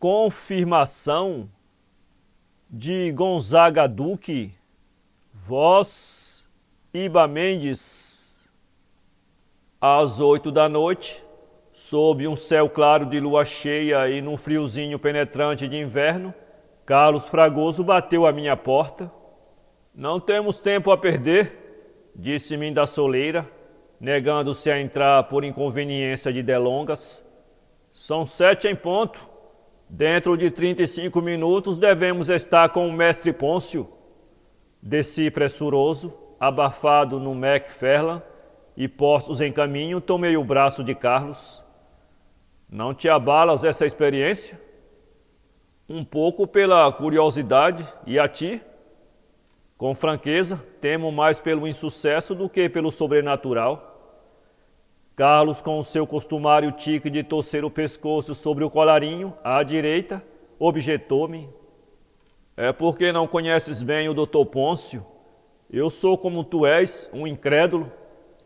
confirmação de Gonzaga Duque, voz Iba Mendes. Às 8 da noite, sob um céu claro de lua cheia e num friozinho penetrante de inverno, Carlos Fragoso bateu à minha porta. Não temos tempo a perder, disse-me da soleira, negando-se a entrar por inconveniência de delongas. São 7 em ponto. Dentro de 35 minutos devemos estar com o mestre Pôncio. Desci pressuroso, abafado no Macferlan, e postos em caminho, tomei o braço de Carlos. Não te abalas essa experiência? Um pouco pela curiosidade, e a ti? Com franqueza, temo mais pelo insucesso do que pelo sobrenatural. Carlos, com o seu costumário tique de torcer o pescoço sobre o colarinho, à direita, objetou-me. É porque não conheces bem o Dr. Pôncio. Eu sou como tu és, um incrédulo.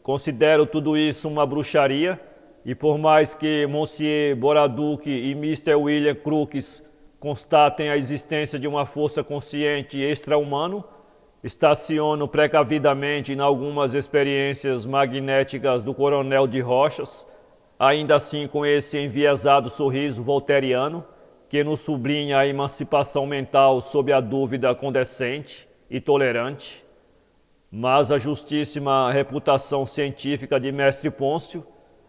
Considero tudo isso uma bruxaria, e por mais que Monsieur Boraduque e Mr. William Crookes constatem a existência de uma força consciente extra-humano, estaciono precavidamente em algumas experiências magnéticas do Coronel de Rochas, ainda assim com esse enviesado sorriso volteriano que nos sublinha a emancipação mental sob a dúvida condescente e tolerante. Mas a justíssima reputação científica de Mestre Pôncio,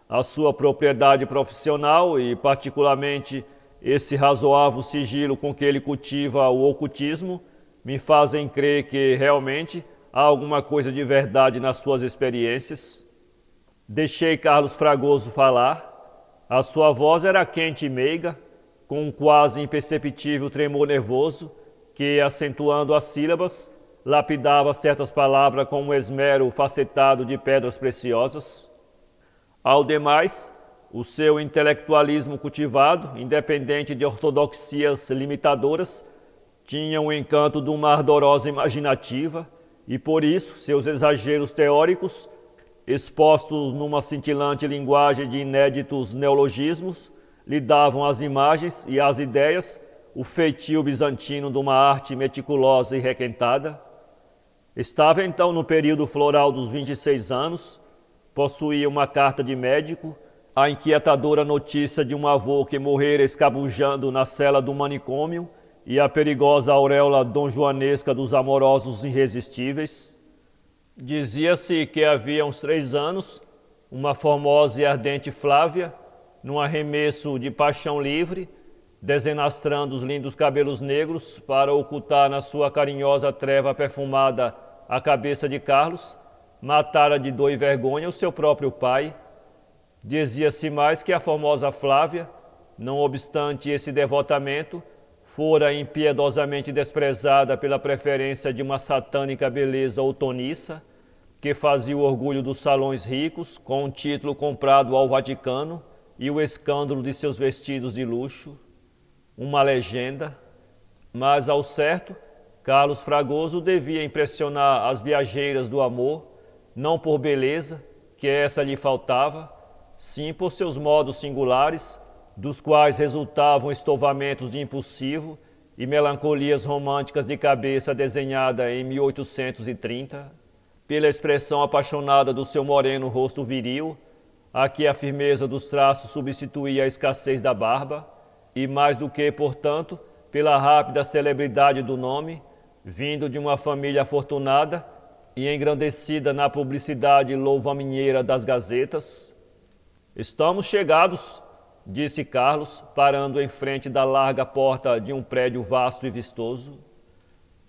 a sua propriedade profissional e particularmente esse razoável sigilo com que ele cultiva o ocultismo, me fazem crer que realmente há alguma coisa de verdade nas suas experiências. Deixei Carlos Fragoso falar. A sua voz era quente e meiga, com um quase imperceptível tremor nervoso que, acentuando as sílabas, lapidava certas palavras com um esmero facetado de pedras preciosas. Ao demais, o seu intelectualismo cultivado, independente de ortodoxias limitadoras, tinha um encanto de uma ardorosa imaginativa e, por isso, seus exageros teóricos, expostos numa cintilante linguagem de inéditos neologismos, lhe davam às imagens e às ideias o feitio bizantino de uma arte meticulosa e requentada. Estava então no período floral dos 26 anos, possuía uma carta de médico, a inquietadora notícia de um avô que morrera escabujando na cela do manicômio, e a perigosa auréola donjuanesca dos amorosos irresistíveis. Dizia-se que havia uns 3 anos, uma formosa e ardente Flávia, num arremesso de paixão livre, desenastrando os lindos cabelos negros para ocultar na sua carinhosa treva perfumada a cabeça de Carlos, matara de dor e vergonha o seu próprio pai. Dizia-se mais que a formosa Flávia, não obstante esse devotamento, fora impiedosamente desprezada pela preferência de uma satânica beleza outoniça, que fazia o orgulho dos salões ricos, com um título comprado ao Vaticano e o escândalo de seus vestidos de luxo. Uma legenda, mas ao certo, Carlos Fragoso devia impressionar as viajeiras do amor, não por beleza, que essa lhe faltava, sim por seus modos singulares, dos quais resultavam estovamentos de impulsivo e melancolias românticas de cabeça desenhada em 1830, pela expressão apaixonada do seu moreno rosto viril, a que a firmeza dos traços substituía a escassez da barba, e mais do que, portanto, pela rápida celebridade do nome, vindo de uma família afortunada e engrandecida na publicidade louva-minheira das gazetas. Estamos chegados, disse Carlos, parando em frente da larga porta de um prédio vasto e vistoso.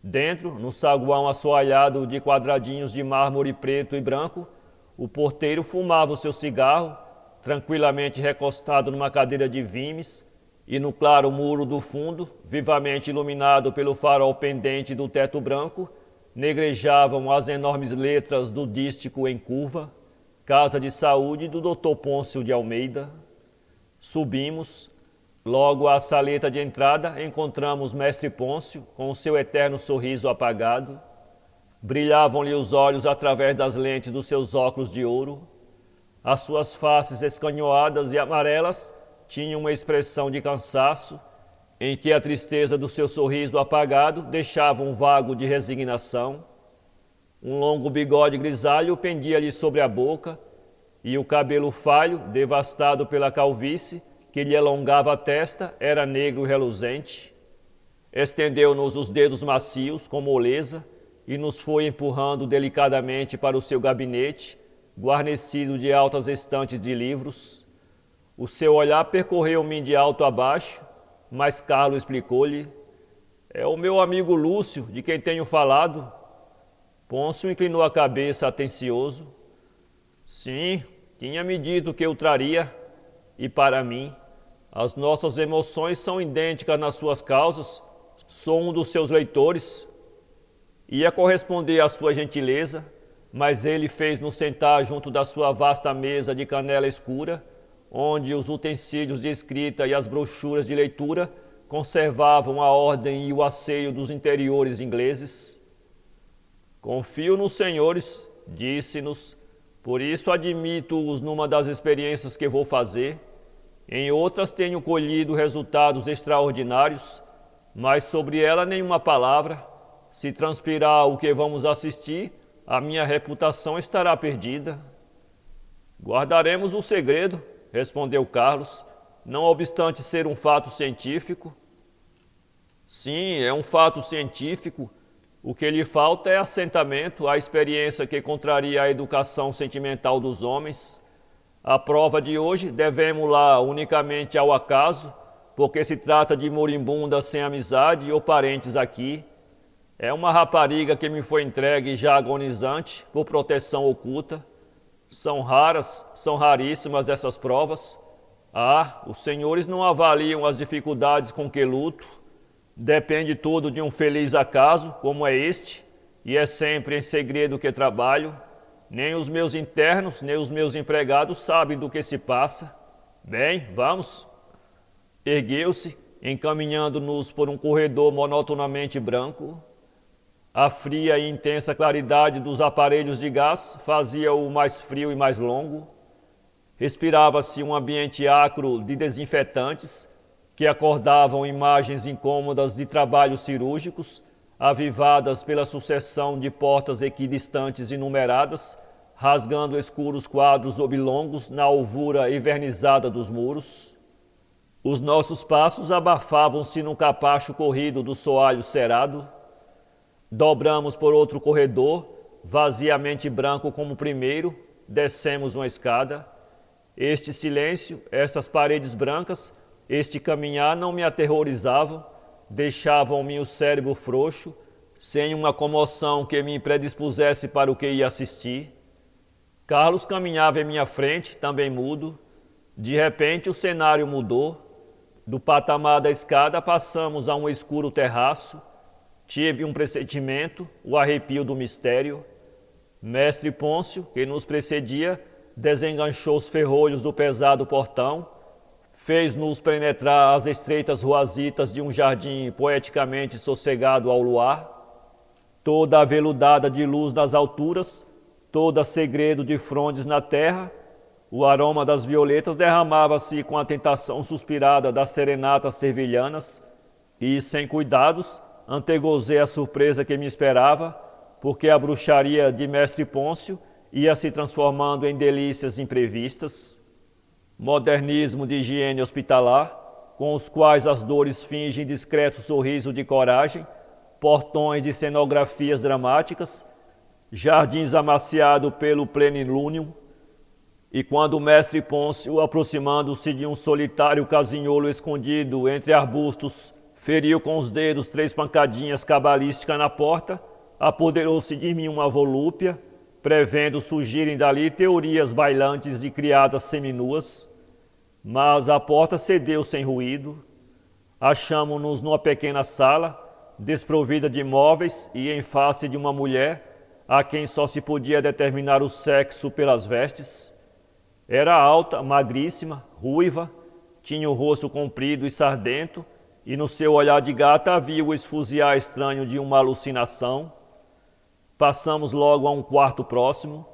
Dentro, no saguão assoalhado de quadradinhos de mármore preto e branco, o porteiro fumava o seu cigarro, tranquilamente recostado numa cadeira de vimes, e no claro muro do fundo, vivamente iluminado pelo farol pendente do teto branco, negrejavam as enormes letras do dístico em curva, Casa de Saúde do Dr. Pôncio de Almeida. Subimos. Logo à saleta de entrada encontramos Mestre Pôncio, com o seu eterno sorriso apagado. Brilhavam-lhe os olhos através das lentes dos seus óculos de ouro. As suas faces escanhoadas e amarelas tinham uma expressão de cansaço, em que a tristeza do seu sorriso apagado deixava um vago de resignação. Um longo bigode grisalho pendia-lhe sobre a boca, e o cabelo falho, devastado pela calvície, que lhe alongava a testa, era negro e reluzente. Estendeu-nos os dedos macios, com moleza, e nos foi empurrando delicadamente para o seu gabinete, guarnecido de altas estantes de livros. O seu olhar percorreu-me de alto a baixo, mas Carlos explicou-lhe: "É o meu amigo Lúcio, de quem tenho falado." Pôncio inclinou a cabeça atencioso. "Sim, tinha-me dito que eu traria, e para mim, as nossas emoções são idênticas nas suas causas. Sou um dos seus leitores." Ia corresponder à sua gentileza, mas ele fez-nos sentar junto da sua vasta mesa de canela escura, onde os utensílios de escrita e as brochuras de leitura conservavam a ordem e o asseio dos interiores ingleses. "Confio nos senhores", disse-nos, "por isso admito-os numa das experiências que vou fazer. Em outras tenho colhido resultados extraordinários, mas sobre ela nenhuma palavra. Se transpirar o que vamos assistir, a minha reputação estará perdida." "Guardaremos o segredo", respondeu Carlos, "não obstante ser um fato científico." "Sim, é um fato científico. O que lhe falta é assentamento, a experiência que contraria a educação sentimental dos homens. A prova de hoje devemos-la unicamente ao acaso, porque se trata de moribunda sem amizade ou parentes aqui. É uma rapariga que me foi entregue já agonizante por proteção oculta. São raríssimas essas provas. Os senhores não avaliam as dificuldades com que luto. Depende tudo de um feliz acaso, como é este, e é sempre em segredo que trabalho. Nem os meus internos, nem os meus empregados sabem do que se passa. Bem, vamos." Ergueu-se, encaminhando-nos por um corredor monotonamente branco. A fria e intensa claridade dos aparelhos de gás fazia-o mais frio e mais longo. Respirava-se um ambiente acro de desinfetantes que acordavam imagens incômodas de trabalhos cirúrgicos, avivadas pela sucessão de portas equidistantes e numeradas, rasgando escuros quadros oblongos na alvura envernizada dos muros. Os nossos passos abafavam-se num capacho corrido do soalho cerado. Dobramos por outro corredor, vaziamente branco como o primeiro, descemos uma escada. Este silêncio, essas paredes brancas, este caminhar não me aterrorizavam, deixavam-me o cérebro frouxo, sem uma comoção que me predispusesse para o que ia assistir. Carlos caminhava em minha frente, também mudo. De repente o cenário mudou. Do patamar da escada passamos a um escuro terraço. Tive um pressentimento, o arrepio do mistério. Mestre Pôncio, que nos precedia, desenganchou os ferrolhos do pesado portão, fez-nos penetrar as estreitas ruazitas de um jardim poeticamente sossegado ao luar, toda aveludada de luz nas alturas, toda segredo de frondes na terra. O aroma das violetas derramava-se com a tentação suspirada das serenatas sevilhanas, e, sem cuidados, antegozei a surpresa que me esperava, porque a bruxaria de Mestre Pôncio ia se transformando em delícias imprevistas. Modernismo de higiene hospitalar, com os quais as dores fingem discreto sorriso de coragem, portões de cenografias dramáticas, jardins amaciados pelo plenilúnio. E quando o mestre Pôncio, aproximando-se de um solitário casinholo escondido entre arbustos, feriu com os dedos 3 pancadinhas cabalísticas na porta, apoderou-se de mim uma volúpia, prevendo surgirem dali teorias bailantes de criadas seminuas. Mas a porta cedeu sem ruído. Achamo-nos numa pequena sala, desprovida de móveis e em face de uma mulher, a quem só se podia determinar o sexo pelas vestes. Era alta, magríssima, ruiva, tinha o rosto comprido e sardento, e no seu olhar de gata havia o esfuziar estranho de uma alucinação. Passamos logo a um quarto próximo.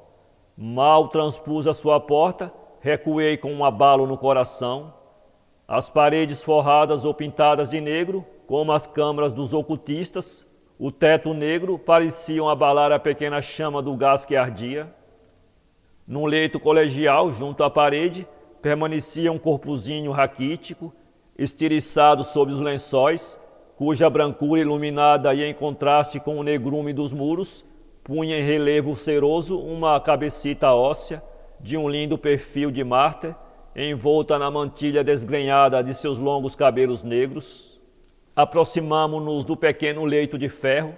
Mal transpus a sua porta, recuei com um abalo no coração. As paredes forradas ou pintadas de negro, como as câmaras dos ocultistas, o teto negro pareciam abalar a pequena chama do gás que ardia. Num leito colegial, junto à parede, permanecia um corpozinho raquítico, estiriçado sob os lençóis, cuja brancura iluminada e em contraste com o negrume dos muros, punha em relevo ceroso uma cabecita óssea de um lindo perfil de mártir, envolta na mantilha desgrenhada de seus longos cabelos negros. Aproximamo-nos do pequeno leito de ferro.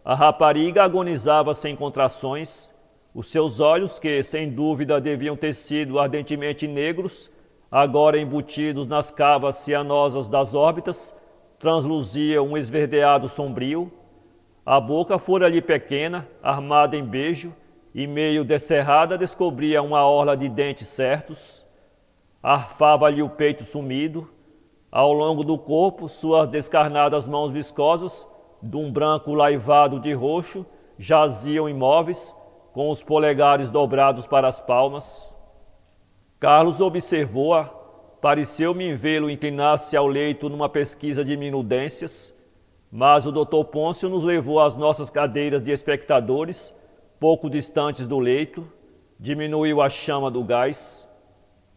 A rapariga agonizava sem contrações. Os seus olhos, que sem dúvida deviam ter sido ardentemente negros, agora embutidos nas cavas cianosas das órbitas, transluziam um esverdeado sombrio. A boca fora-lhe pequena, armada em beijo, e meio descerrada descobria uma orla de dentes certos. Arfava-lhe o peito sumido. Ao longo do corpo, suas descarnadas mãos viscosas, de um branco laivado de roxo, jaziam imóveis, com os polegares dobrados para as palmas. Carlos observou-a. Pareceu-me vê-lo inclinar-se ao leito numa pesquisa de minudências, mas o Dr. Pôncio nos levou às nossas cadeiras de espectadores, pouco distantes do leito, diminuiu a chama do gás.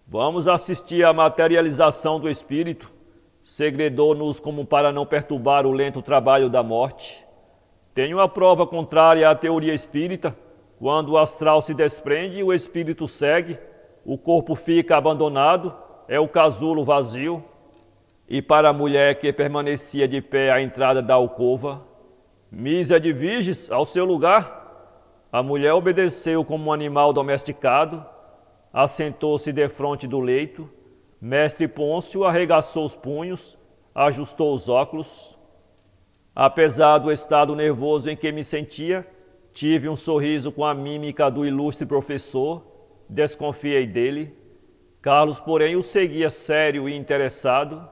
Vamos assistir à materialização do espírito, segredou-nos como para não perturbar o lento trabalho da morte. Tenho a prova contrária à teoria espírita. Quando o astral se desprende, o espírito segue, o corpo fica abandonado, é o casulo vazio. E para a mulher que permanecia de pé à entrada da alcova, Mísia de Virges, ao seu lugar. A mulher obedeceu como um animal domesticado, assentou-se defronte do leito. Mestre Pôncio arregaçou os punhos, ajustou os óculos. Apesar do estado nervoso em que me sentia, tive um sorriso com a mímica do ilustre professor, desconfiei dele. Carlos, porém, o seguia sério e interessado.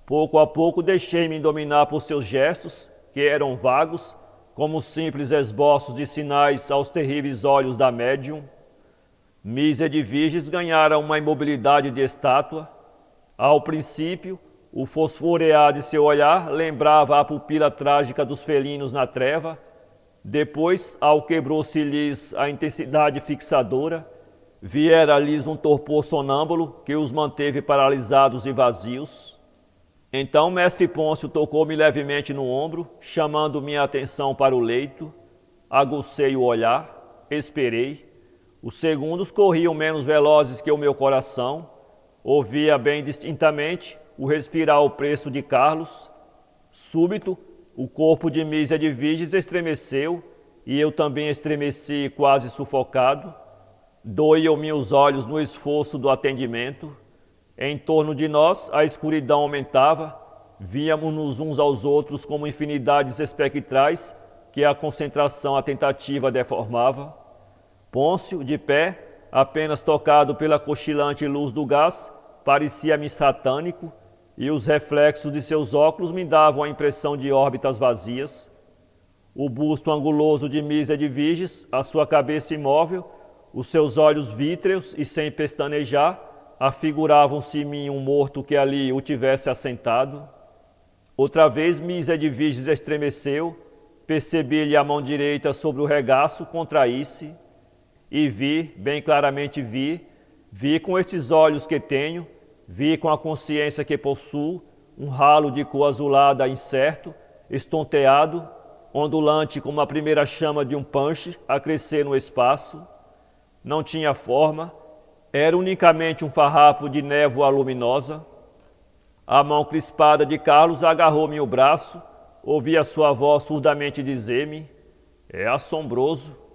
Pouco a pouco deixei-me dominar por seus gestos, que eram vagos, como simples esboços de sinais aos terríveis olhos da médium. Mísia de Virges ganhara uma imobilidade de estátua. Ao princípio, o fosforear de seu olhar lembrava a pupila trágica dos felinos na treva. Depois, ao quebrou-se-lhes a intensidade fixadora, viera-lhes um torpor sonâmbulo que os manteve paralisados e vazios. Então mestre Pôncio tocou-me levemente no ombro, chamando minha atenção para o leito. Agucei o olhar, esperei. Os segundos corriam menos velozes que o meu coração. Ouvia bem distintamente o respirar opresso de Carlos. Súbito, o corpo de Mísia de Virges estremeceu, e eu também estremeci, quase sufocado. Doíam-me os olhos no esforço do atendimento. Em torno de nós, a escuridão aumentava. Víamos-nos uns aos outros como infinidades espectrais que a concentração atentativa deformava. Pôncio, de pé, apenas tocado pela cochilante luz do gás, parecia-me satânico, e os reflexos de seus óculos me davam a impressão de órbitas vazias. O busto anguloso de Mísia de Virges, a sua cabeça imóvel, os seus olhos vítreos e sem pestanejar, afiguravam-se em mim um morto que ali o tivesse assentado. Outra vez Mísia de Virges estremeceu, percebi-lhe a mão direita sobre o regaço contrair-se, e vi, bem claramente vi com estes olhos que tenho, vi com a consciência que possuo, um ralo de cor azulada incerto, estonteado, ondulante como a primeira chama de um punch a crescer no espaço. Não tinha forma, era unicamente um farrapo de névoa luminosa. A mão crispada de Carlos agarrou-me o braço, ouvi a sua voz surdamente dizer-me: "É assombroso."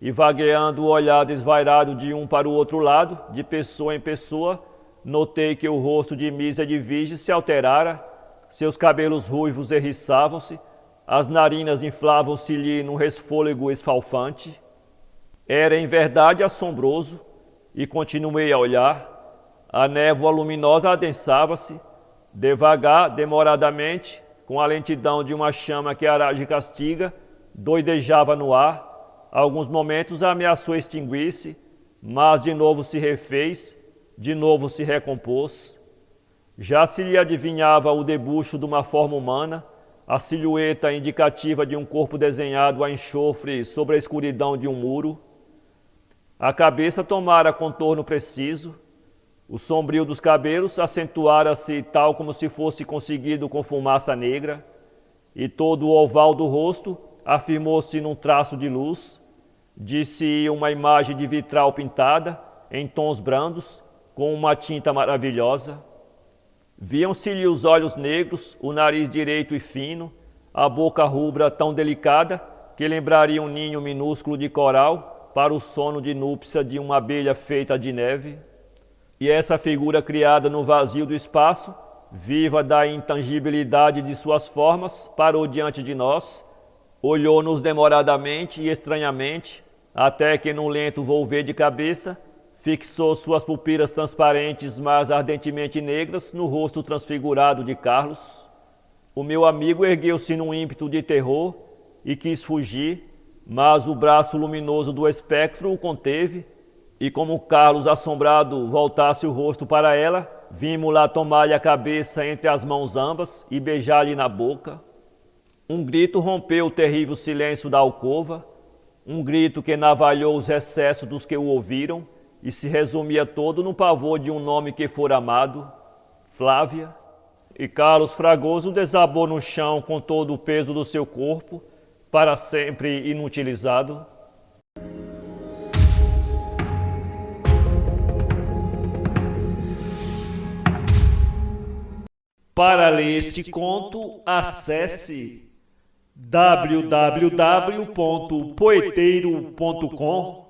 E vagueando o olhar desvairado de um para o outro lado, de pessoa em pessoa, notei que o rosto de Mísia de Virges se alterara, seus cabelos ruivos erriçavam-se, as narinas inflavam-se-lhe num resfôlego esfalfante. Era em verdade assombroso, e continuei a olhar. A névoa luminosa adensava-se, devagar, demoradamente, com a lentidão de uma chama que arage castiga, doidejava no ar. Alguns momentos ameaçou extinguir-se, mas de novo se refez, de novo se recompôs. Já se lhe adivinhava o debuxo de uma forma humana, a silhueta indicativa de um corpo desenhado a enxofre sobre a escuridão de um muro. A cabeça tomara contorno preciso, o sombrio dos cabelos acentuara-se tal como se fosse conseguido com fumaça negra, e todo o oval do rosto afirmou-se num traço de luz, disse uma imagem de vitral pintada em tons brandos, com uma tinta maravilhosa. Viam-se-lhe os olhos negros, o nariz direito e fino, a boca rubra tão delicada que lembraria um ninho minúsculo de coral para o sono de núpcia de uma abelha feita de neve. E essa figura criada no vazio do espaço, viva da intangibilidade de suas formas, parou diante de nós, olhou-nos demoradamente e estranhamente, até que num lento volver de cabeça, fixou suas pupilas transparentes, mas ardentemente negras, no rosto transfigurado de Carlos. O meu amigo ergueu-se num ímpeto de terror e quis fugir, mas o braço luminoso do espectro o conteve, e como Carlos, assombrado, voltasse o rosto para ela, vimos-la tomar-lhe a cabeça entre as mãos ambas e beijar-lhe na boca. Um grito rompeu o terrível silêncio da alcova, um grito que navalhou os recessos dos que o ouviram e se resumia todo no pavor de um nome que fora amado, Flávia. E Carlos Fragoso desabou no chão com todo o peso do seu corpo, para sempre inutilizado. Para ler este conto, acesse www.poeteiro.com